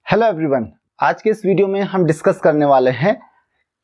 Hello everyone, आज के इस वीडियो में हम डिस्कस करने वाले हैं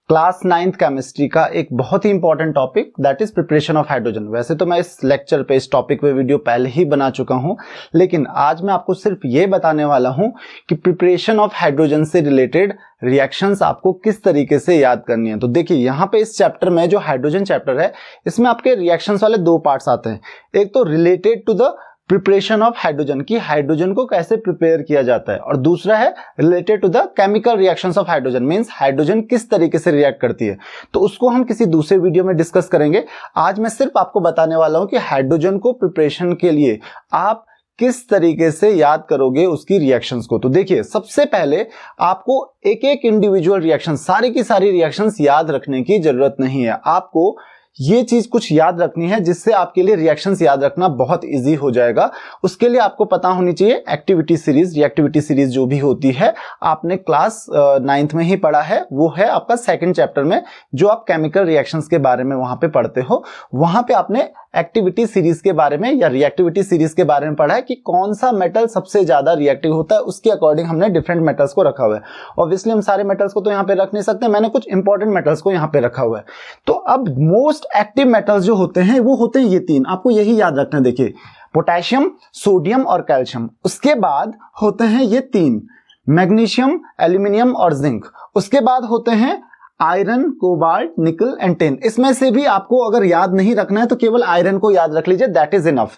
क्लास 9th केमिस्ट्री का एक बहुत ही important topic that is preparation of hydrogen. वैसे तो मैं इस लेक्चर पे इस टॉपिक पे वीडियो पहले ही बना चुका हूं, लेकिन आज मैं आपको सिर्फ ये बताने वाला हूं कि प्रिपरेशन ऑफ हाइड्रोजन से रिलेटेड रिएक्शंस आपको किस तरीके से याद करनी है। तो देखिए यहाँ पे इस चैप्टर में जो हाइड्रोजन चैप्टर है इसमें आपके रिएक्शंस वाले दो पार्ट्स आते हैं। एक तो related to the preparation of hydrogen की हाइड्रोजन को कैसे प्रिपेयर किया जाता है, और दूसरा है related to the chemical reactions of hydrogen, means hydrogen किस तरीके से रिएक्ट करती है। तो उसको हम किसी दूसरे वीडियो में डिस्कस करेंगे। आज मैं सिर्फ आपको बताने वाला हूं कि हाइड्रोजन को प्रिपरेशन के लिए आप किस तरीके से याद करोगे उसकी रिएक्शंस को। तो देखिए सबसे पहले आपको एक एक इंडिविजुअल रिएक्शन, सारी की सारी रिएक्शंस याद रखने की जरूरत नहीं है। आपको ये चीज कुछ याद रखनी है जिससे आपके लिए रिएक्शंस याद रखना बहुत इजी हो जाएगा। उसके लिए आपको पता होनी चाहिए एक्टिविटी सीरीज, रिएक्टिविटी सीरीज जो भी होती है आपने क्लास 9th में ही पढ़ा है, वो है आपका सेकंड चैप्टर में जो आप केमिकल रिएक्शंस के बारे में वहां पे पढ़ते हो। वहां पे आपने एक्टिविटी सीरीज के बारे में या रिएक्टिविटी सीरीज के बारे में पढ़ा है कि कौन सा मेटल सबसे ज्यादा रिएक्टिव होता है, उसके अकॉर्डिंग हमने डिफरेंट मेटल्स को रखा हुआ है। ऑब्वियसली हम सारे मेटल्स को तो यहाँ पे रख नहीं सकते, मैंने कुछ इंपॉर्टेंट मेटल्स को यहाँ पे रखा हुआ है। तो अब मोस्ट एक्टिव मेटल्स जो होते हैं वो होते हैं ये तीन, आपको यही याद रखना है। देखिए पोटेशियम, सोडियम और कैल्शियम। उसके बाद होते हैं ये तीन, मैग्नीशियम, एल्यूमिनियम और जिंक। उसके बाद होते हैं आयरन, कोबाल्ट, निकल एंड टिन। इसमें से भी आपको अगर याद नहीं रखना है तो केवल आयरन को याद रख लीजिए, दैट इज इनफ।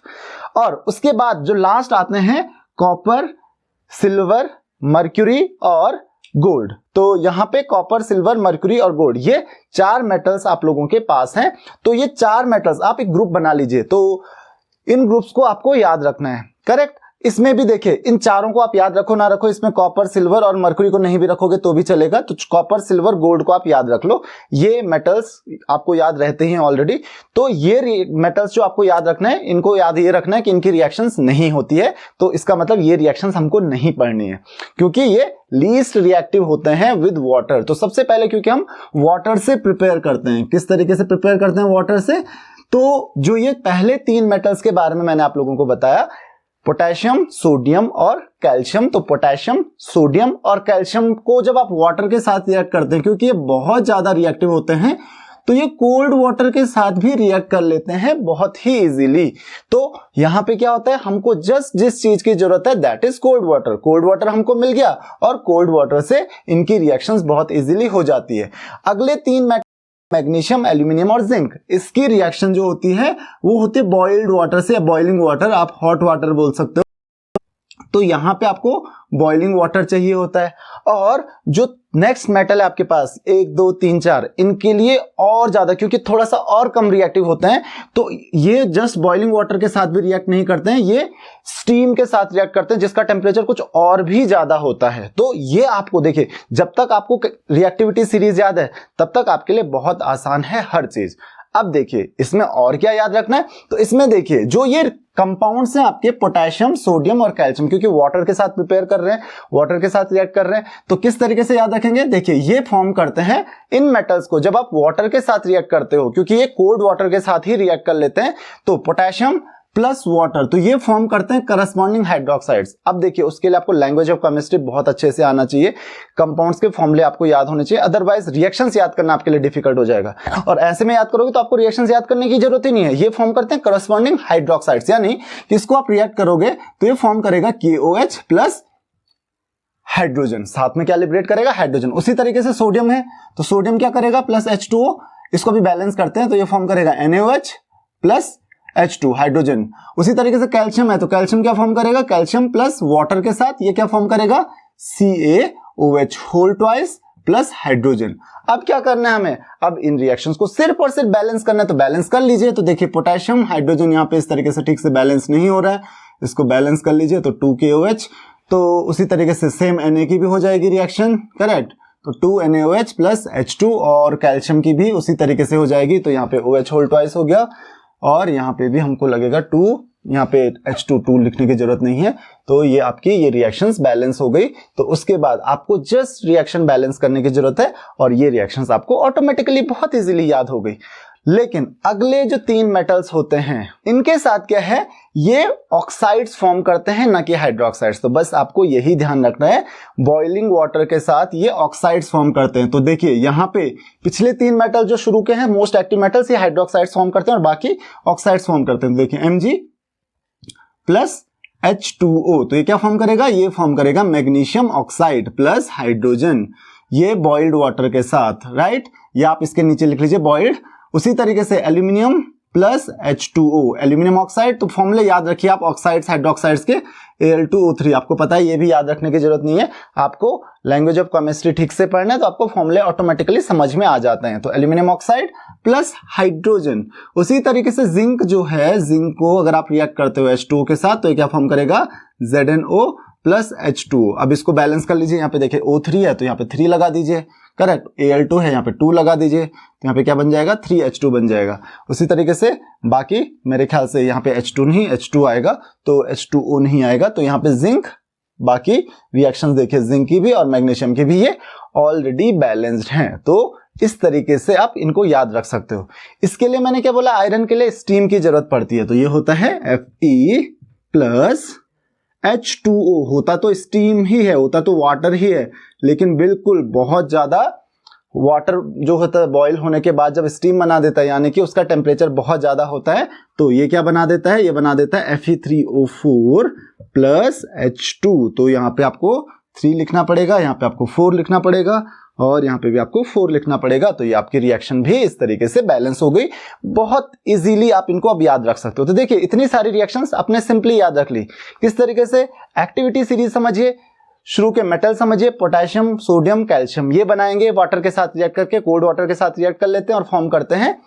और उसके बाद जो लास्ट आते हैं कॉपर, सिल्वर, मर्क्यूरी और गोल्ड। तो यहां पे कॉपर, सिल्वर, मर्क्यूरी और गोल्ड, ये चार मेटल्स आप लोगों के पास हैं। तो ये चार मेटल्स आप एक ग्रुप बना लीजिए। तो इन ग्रुप्स को आपको याद रखना है, करेक्ट। इसमें भी देखिए इन चारों को आप याद रखो ना रखो, इसमें कॉपर, सिल्वर और मर्क्यूरी को नहीं भी रखोगे तो भी चलेगा। तो कॉपर, सिल्वर, गोल्ड को आप याद रख लो, ये मेटल्स आपको याद रहते हैं ऑलरेडी। तो ये मेटल्स जो आपको याद रखना है, इनको याद ये रखना है कि इनकी रिएक्शंस नहीं होती है। तो इसका मतलब ये रिएक्शंस हमको नहीं पढ़नी है क्योंकि ये लीस्ट रिएक्टिव होते हैं विद वाटर। तो सबसे पहले क्योंकि हम वाटर से प्रिपेयर करते हैं, किस तरीके से प्रिपेयर करते हैं वाटर से, तो जो ये पहले तीन मेटल्स के बारे में मैंने आप लोगों को बताया, पोटेशियम, सोडियम और कैल्शियम। तो पोटेशियम, सोडियम और कैल्शियम को जब आप वाटर के साथ रिएक्ट करते हैं, क्योंकि ये बहुत ज्यादा रिएक्टिव होते हैं, तो ये कोल्ड वाटर के साथ भी रिएक्ट कर लेते हैं बहुत ही इजीली। तो यहां पे क्या होता है, हमको जस्ट जिस चीज की जरूरत है that is cold water. Cold water हमको मिल गया और कोल्ड वाटर से इनकी रिएक्शंस बहुत इजीली हो जाती है। अगले तीन मैग्नीशियम, एल्यूमिनियम और जिंक, इसकी रिएक्शन जो होती है वो होती है बॉइल्ड वाटर से, या बॉइलिंग वाटर, आप हॉट वाटर बोल सकते हो। तो यहां पे आपको बॉइलिंग वाटर चाहिए होता है। और जो नेक्स्ट मेटल है आपके पास 1, 2, 3, 4, इनके लिए और ज्यादा, क्योंकि थोड़ा सा और कम रिएक्टिव होते हैं, तो ये जस्ट बॉइलिंग वाटर के साथ भी रिएक्ट नहीं करते हैं, ये स्टीम के साथ रिएक्ट करते हैं जिसका टेम्परेचर कुछ और भी ज्यादा होता है। तो ये आपको देखिए, जब तक आपको रिएक्टिविटी सीरीज याद है तब तक आपके लिए बहुत आसान है हर चीज। अब देखिए इसमें और क्या याद रखना है, तो इसमें देखिए जो ये कंपाउंड्स हैं आपके पोटेशियम, सोडियम और कैल्शियम, क्योंकि वाटर के साथ प्रिपेयर कर रहे हैं, वाटर के साथ रिएक्ट कर रहे हैं, तो किस तरीके से याद रखेंगे। देखिए ये फॉर्म करते हैं इन मेटल्स को जब आप वाटर के साथ रिएक्ट करते हो, क्योंकि ये कोल्ड वाटर के साथ ही रिएक्ट कर लेते हैं। तो पोटेशियम प्लस वाटर, तो ये फॉर्म करते हैं करस्पॉन्डिंग हाइड्रोक्साइड्स। अब देखिए उसके लिए आपको लैंग्वेज ऑफ केमिस्ट्री बहुत अच्छे से आना चाहिए, कंपाउंड्स के फॉर्मूले आपको याद होने चाहिए, अदरवाइज रिएक्शंस याद करना आपके लिए डिफिकल्ट हो जाएगा। और ऐसे में याद करोगे तो आपको रिएक्शंस याद करने की जरूरत ही नहीं है। ये फॉर्म करते हैं करस्पॉन्डिंग हाइड्रोक्साइड्स, यानी इसको आप रिएक्ट करोगे तो ये फॉर्म करेगा KOH प्लस हाइड्रोजन, साथ में क्या लिबरेट करेगा, हाइड्रोजन। उसी तरीके से सोडियम है तो सोडियम क्या करेगा, प्लस H2O, इसको भी बैलेंस करते हैं तो ये फॉर्म करेगा NaOH प्लस H2 हाइड्रोजन। उसी तरीके से कैल्शियम है तो कैल्शियम क्या फॉर्म करेगा, कैल्शियम प्लस वाटर के साथ ये क्या फॉर्म करेगा, CaOH whole twice plus hydrogen. अब क्या करना है हमें, अब इन रिएक्शंस को सिर्फ और सिर्फ बैलेंस करना है, तो बैलेंस कर लीजिए। तो देखिए पोटेशियम, हाइड्रोजन यहाँ पे इस तरीके से ठीक से बैलेंस नहीं हो रहा है, इसको बैलेंस कर लीजिए तो 2KOH। तो उसी तरीके से सेम Na की भी हो जाएगी रिएक्शन, करेक्ट। तो 2NaOH प्लस H2, और कैल्शियम की भी उसी तरीके से हो जाएगी, तो यहाँ पे OH होल ट्वाइस हो गया, और यहाँ पे भी हमको लगेगा 2, यहाँ पे H2 लिखने की जरूरत नहीं है। तो ये आपकी ये रिएक्शंस बैलेंस हो गई। तो उसके बाद आपको जस्ट रिएक्शन बैलेंस करने की जरूरत है और ये रिएक्शंस आपको ऑटोमेटिकली बहुत इजीली याद हो गई। लेकिन अगले जो 3 मेटल्स होते हैं इनके साथ क्या है, ये ऑक्साइड्स फॉर्म करते हैं, ना कि हाइड्रोक्साइड्स। तो बस आपको यही ध्यान रखना है, बॉइलिंग वाटर के साथ ये ऑक्साइड्स फॉर्म करते हैं। तो देखिए यहाँ पे पिछले 3 मेटल जो शुरू के हैं मोस्ट एक्टिव मेटल्स, ये हाइड्रोक्साइड्स फॉर्म करते हैं और बाकी ऑक्साइड्स फॉर्म करते हैं। देखिए Mg प्लस H2O, तो ये क्या फॉर्म करेगा, ये फॉर्म करेगा मैग्नीशियम ऑक्साइड प्लस हाइड्रोजन, ये बॉइल्ड वाटर के साथ, राइट। या आप इसके नीचे लिख लीजिए बॉइल्ड। उसी तरीके से aluminium plus H2O, aluminium oxide. तो फॉर्मूले याद रखिए आप ऑक्साइड्स हाइड्रोक्साइड्स के, Al2O3, आपको पता है, ये भी याद रखने की जरूरत नहीं है, आपको लैंग्वेज ऑफ केमिस्ट्री ठीक से पढ़ना है तो आपको फॉर्मूले ऑटोमेटिकली समझ में आ जाते हैं। तो एल्यूमिनियम ऑक्साइड प्लस हाइड्रोजन। उसी तरीके से जिंक जो है, जिंक को अगर आप रिएक्ट करते हो H2O के साथ तो ये क्या फॉर्म करेगा, ZnO प्लस H2O। अब इसको बैलेंस कर लीजिए, यहाँ पे देखिए O3 है तो यहाँ पे 3 लगा दीजिए, करेक्ट। Al2 है, यहाँ पे 2 लगा दीजिए, तो यहाँ पे क्या बन जाएगा, 3H2 बन जाएगा। उसी तरीके से बाकी मेरे ख्याल से यहाँ पे H2 नहीं, H2 आएगा तो H2O नहीं आएगा। तो यहाँ पे जिंक, बाकी रिएक्शंस देखिए जिंक की भी और मैग्नीशियम की भी ये ऑलरेडी बैलेंस्ड हैं। तो इस तरीके से आप इनको याद रख सकते हो। इसके लिए मैंने क्या बोला, आयरन के लिए स्टीम की जरूरत पड़ती है, तो ये होता है Fe प्लस H2O। होता तो स्टीम ही है, होता तो वाटर ही है, लेकिन बिल्कुल बहुत ज्यादा वाटर जो होता है बॉईल होने के बाद जब स्टीम बना देता है, यानी कि उसका टेम्परेचर बहुत ज्यादा होता है, तो ये क्या बना देता है, ये बना देता है Fe3O4 प्लस H2। तो यहाँ पे आपको 3 लिखना पड़ेगा, यहाँ पे आपको 4 लिखना पड़ेगा और यहाँ पे भी आपको 4 लिखना पड़ेगा। तो ये आपकी रिएक्शन भी इस तरीके से बैलेंस हो गई। बहुत इजीली आप इनको अब याद रख सकते हो। तो देखिए इतनी सारी रिएक्शंस आपने सिंपली याद रख ली। किस तरीके से, एक्टिविटी सीरीज समझिए, शुरू के मेटल समझिए, पोटेशियम सोडियम कैल्शियम, ये बनाएंगे वाटर के साथ रिएक्ट करके, कोल्ड वाटर के साथ रिएक्ट कर लेते हैं और फॉर्म करते हैं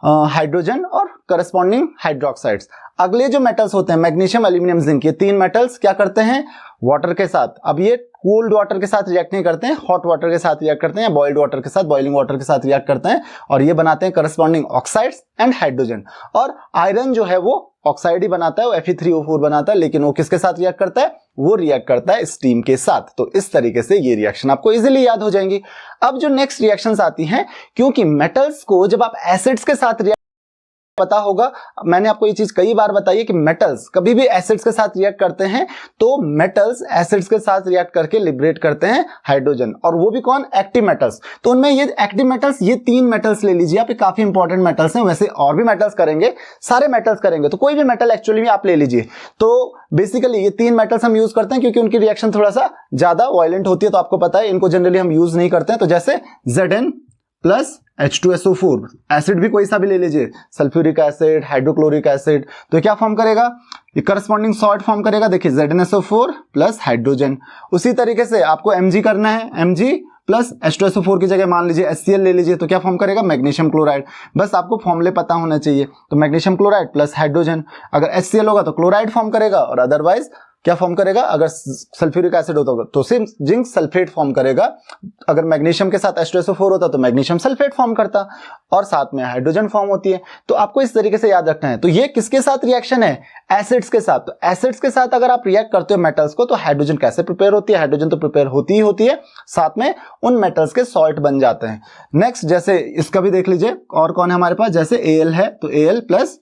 हाइड्रोजन और करस्पॉन्डिंग हाइड्रोक्साइड्स। अगले जो मेटल्स होते हैं मैग्नीशियम एल्यूमिनियम जिंक, ये 3 मेटल्स क्या करते हैं वाटर के साथ, अब ये कोल्ड वाटर के साथ रिएक्ट नहीं करते हैं, हॉट वाटर के साथ रिएक्ट करते हैं, बॉइल्ड वाटर के साथ, बॉइलिंग वाटर के साथ रिएक्ट करते हैं और ये बनाते हैं करस्पॉन्डिंग ऑक्साइड्स एंड हाइड्रोजन। और आयरन जो है वो ऑक्साइड ही बनाता है, वो Fe3O4 बनाता है, लेकिन वो किसके साथ रिएक्ट करता है, वो रिएक्ट करता है स्टीम के साथ। तो इस तरीके से ये रिएक्शन आपको इजीली याद हो जाएंगी। अब जो नेक्स्ट रिएक्शंस आती हैं, क्योंकि मेटल्स को जब आप एसिड्स के साथ पता होगा, मैंने आपको ये चीज कई बार बताई है कि मेटल्स कभी भी एसिड्स के साथ रिएक्ट करते हैं तो मेटल्स एसिड्स के साथ रिएक्ट करके लिबरेट करते हैं हाइड्रोजन, और वो भी कौन, एक्टिव मेटल्स। तो उनमें ये एक्टिव मेटल्स, ये 3 मेटल्स ले लीजिए आप, ये काफी इंपॉर्टेंट मेटल्स हैं। वैसे और भी मेटल्स करेंगे, सारे मेटल्स करेंगे, तो कोई भी मेटल एक्चुअली में आप ले लीजिए। तो बेसिकली ये 3 मेटल्स हम यूज करते हैं क्योंकि उनकी रिएक्शन थोड़ा सा ज्यादा वायलेंट होती है, तो आपको पता है इनको जनरली हम यूज नहीं करते हैं। तो जैसे Zn प्लस H2SO4, एसिड भी कोई सा भी ले लीजिए, सल्फ्यूरिक एसिड, हाइड्रोक्लोरिक एसिड, तो क्या फॉर्म करेगा, ये करस्पॉन्डिंग सॉल्ट फॉर्म करेगा। देखिए ZnSO4 प्लस हाइड्रोजन। उसी तरीके से आपको Mg करना है, Mg प्लस H2SO4 की जगह मान लीजिए HCl ले लीजिए, तो क्या फॉर्म करेगा, मैग्नीशियम क्लोराइड। बस आपको फॉर्मूले पता होना चाहिए। तो मैग्नीशियम क्लोराइड प्लस हाइड्रोजन, अगर HCl होगा तो क्लोराइड फॉर्म करेगा और अदरवाइज क्या फॉर्म करेगा, अगर सल्फ्यूरिक एसिड होता तो सिर्फ जिंक सल्फेट फॉर्म करेगा। अगर मैग्नीशियम के साथ H2SO4 होता तो मैग्नीशियम सल्फेट फॉर्म करता और साथ में हाइड्रोजन फॉर्म होती है। तो आपको इस तरीके से याद रखना है। तो ये किसके साथ रिएक्शन है, एसिड्स के साथ। तो एसिड्स के साथ अगर आप रिएक्ट करते हो मेटल्स को, तो हाइड्रोजन कैसे प्रिपेयर होती है, हाइड्रोजन तो प्रिपेयर होती ही होती है, साथ में उन मेटल्स के सॉल्ट बन जाते हैं। नेक्स्ट जैसे इसका भी देख लीजिए, और कौन है हमारे पास, जैसे Al है तो Al प्लस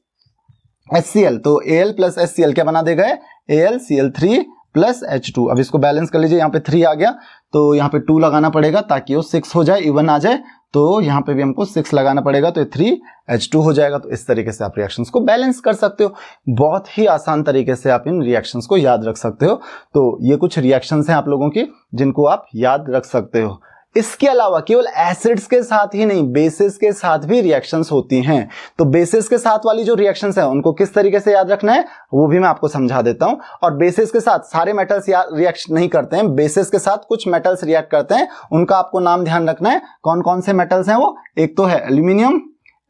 HCl, तो Al प्लस HCl क्या बना देगा, AlCl3 प्लस H2। अब इसको बैलेंस कर लीजिए, यहाँ पे 3 आ गया तो यहाँ पे 2 लगाना पड़ेगा ताकि वो 6 हो जाए, इवन आ जाए। तो यहाँ पे भी हमको 6 लगाना पड़ेगा, तो 3H2 हो जाएगा। तो इस तरीके से आप रिएक्शंस को बैलेंस कर सकते हो। बहुत ही आसान तरीके से आप इन रिएक्शंस को याद रख सकते हो। तो ये कुछ रिएक्शंस हैं आप लोगों की जिनको आप याद रख सकते हो। इसके अलावा केवल एसिड्स के साथ ही नहीं, बेसिस के साथ भी रिएक्शंस होती हैं। तो बेसिस के साथ वाली जो रिएक्शंस हैं उनको किस तरीके से याद रखना है वो भी मैं आपको समझा देता हूं। और बेसिस के साथ सारे मेटल्स रिएक्ट नहीं करते हैं, बेसिस के साथ कुछ मेटल्स रिएक्ट करते हैं, उनका आपको नाम ध्यान रखना है। कौन कौन से मेटल्स हैं वो, एक तो है एल्यूमिनियम,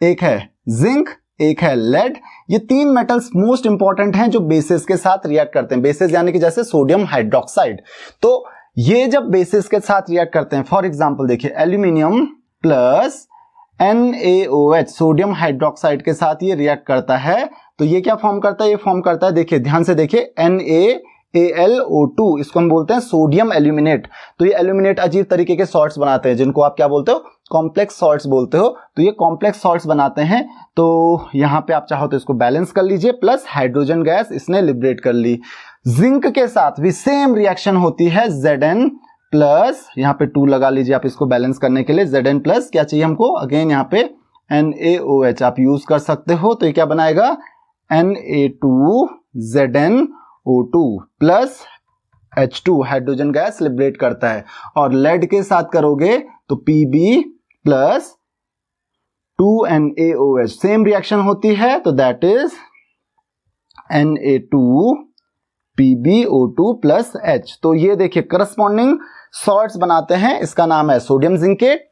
एक है जिंक, एक है लेड। ये 3 मेटल्स मोस्ट इंपॉर्टेंट हैं जो बेसिस के साथ रिएक्ट करते हैं। बेसिस यानी कि जैसे सोडियम हाइड्रोक्साइड, तो ये जब बेसिस के साथ रिएक्ट करते हैं, फॉर एग्जांपल देखिए aluminium plus NaOH sodium hydroxide के साथ ये रिएक्ट करता है, तो ये क्या फॉर्म करता है, ये फॉर्म करता है, देखिए ध्यान से देखिए, NaAlO2, इसको हम बोलते हैं सोडियम एल्यूमिनेट। तो ये एल्यूमिनेट अजीब तरीके के सॉल्ट्स बनाते हैं जिनको आप क्या बोलते हो, कॉम्प्लेक्स सॉल्ट्स बोलते हो, तो ये कॉम्प्लेक्स सॉल्ट्स बनाते हैं। तो यहाँ पे आप चाहो तो इसको बैलेंस कर लीजिए, प्लस हाइड्रोजन गैस इसने लिबरेट कर ली। जिंक के साथ भी सेम रिएक्शन होती है, Zn प्लस यहाँ पे 2 लगा लीजिए आप इसको बैलेंस करने के लिए। Zn प्लस क्या चाहिए हमको, अगेन यहाँ पे NaOH आप यूज कर सकते हो, तो ये क्या बनाएगा Na2ZnO2 plus H2 hydrogen gas liberate करता है। और लेड के साथ करोगे तो Pb plus 2NaOH same reaction होती है, तो that is Na2PbO2 plus H। तो ये देखिए करस्पॉन्डिंग सॉल्ट्स बनाते हैं, इसका नाम है सोडियम जिंकेट,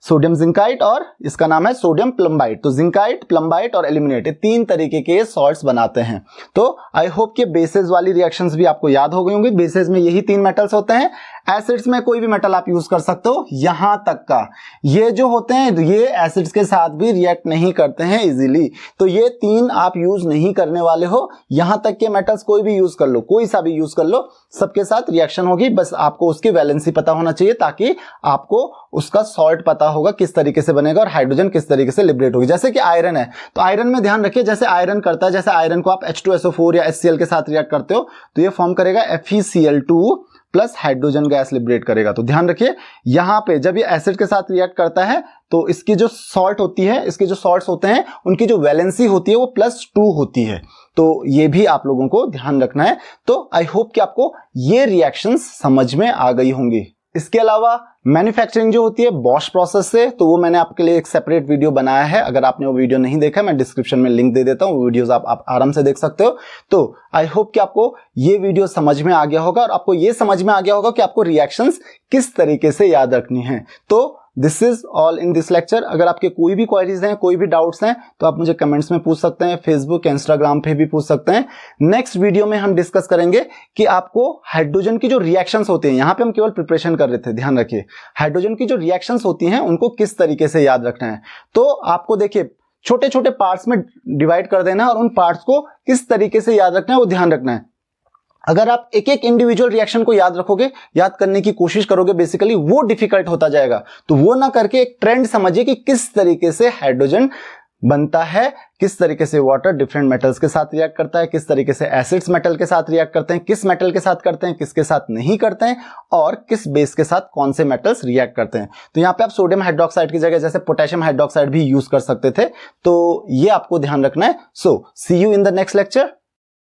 सोडियम जिंकाइट, और इसका नाम है सोडियम प्लम्बाइट। तो जिंकाइट, प्लम्बाइट और एल्यूमिनेट 3 तरीके के सॉल्ट्स बनाते हैं। तो आई होप कि बेसेस वाली रिएक्शंस भी आपको याद हो गई होंगी। बेसेस में यही 3 मेटल्स होते हैं। एसिड्स में कोई भी मेटल आप यूज कर सकते हो, यहां तक का ये जो होते हैं ये एसिड्स के साथ भी रिएक्ट नहीं करते हैं इजीली। तो ये 3 आप यूज नहीं करने वाले हो। यहां तक के मेटल्स कोई भी यूज कर लो, कोई सा भी यूज कर लो, सबके साथ रिएक्शन होगी। बस आपको उसकी वैलेंसी पता होना चाहिए ताकि आपको उसका सॉल्ट पता होगा किस तरीके से बनेगा और हाइड्रोजन किस तरीके से लिबरेट होगी। जैसे कि आयरन है, तो आयरन में ध्यान रखिए, जैसे आयरन करता है, जैसे आयरन को आप H2SO4 या HCl के साथ रिएक्ट करते हो तो ये फॉर्म करेगा FeCl2 plus hydrogen gas liberate करेगा। तो ध्यान रखिए यहां पे जब ये एसिड के साथ रिएक्ट करता है तो इसकी जो सॉल्ट होती है, इसके जो सॉल्ट्स होते हैं उनकी जो वैलेंसी होती है वो +2 होती है। तो ये भी आप लोगों को ध्यान रखना है। तो आई होप कि आपको ये रिएक्शंस समझ में आ गई होंगी। इसके अलावा मैन्युफैक्चरिंग जो होती है बॉश प्रोसेस से, तो वो मैंने आपके लिए एक सेपरेट वीडियो बनाया है। अगर आपने वो वीडियो नहीं देखा, मैं डिस्क्रिप्शन में लिंक दे देता हूँ, वो वीडियोस आप आराम से देख सकते हो। तो आई होप कि आपको ये वीडियो समझ में आ गया होगा और आपको ये समझ में आ गया होगा कि आपको रिएक्शंस किस तरीके से याद रखनी है। तो this is all in this lecture. अगर आपके कोई भी क्वेरीज हैं, कोई भी डाउट्स हैं, तो आप मुझे कमेंट्स में पूछ सकते हैं, फेसबुक, इंस्टाग्राम पे भी पूछ सकते हैं। नेक्स्ट वीडियो में हम डिस्कस करेंगे कि आपको हाइड्रोजन की जो रिएक्शंस होती हैं, यहाँ पे हम केवल प्रिपरेशन कर रहे थे, ध्यान रखिए, हाइड्रोजन की जो रिएक्शंस होती हैं उनको किस तरीके से याद रखना है। तो आपको देखिए छोटे छोटे पार्ट्स में डिवाइड कर देना है और उन पार्ट्स को किस तरीके से याद रखना है वो ध्यान रखना है। अगर आप एक एक इंडिविजुअल रिएक्शन को याद रखोगे, याद करने की कोशिश करोगे, बेसिकली वो डिफिकल्ट होता जाएगा। तो वो ना करके एक ट्रेंड समझिए कि किस तरीके से हाइड्रोजन बनता है, किस तरीके से वाटर डिफरेंट मेटल्स के साथ रिएक्ट करता है, किस तरीके से एसिड्स मेटल के साथ रिएक्ट करते हैं, किस मेटल के साथ करते हैं, किसके साथ नहीं करते हैं, और किस बेस के साथ कौन से मेटल्स रिएक्ट करते हैं। तो यहाँ पे आप सोडियम हाइड्रोक्साइड की जगह जैसे पोटेशियम हाइड्रोक्साइड भी यूज कर सकते थे। तो ये आपको ध्यान रखना है। So see you in the next lecture.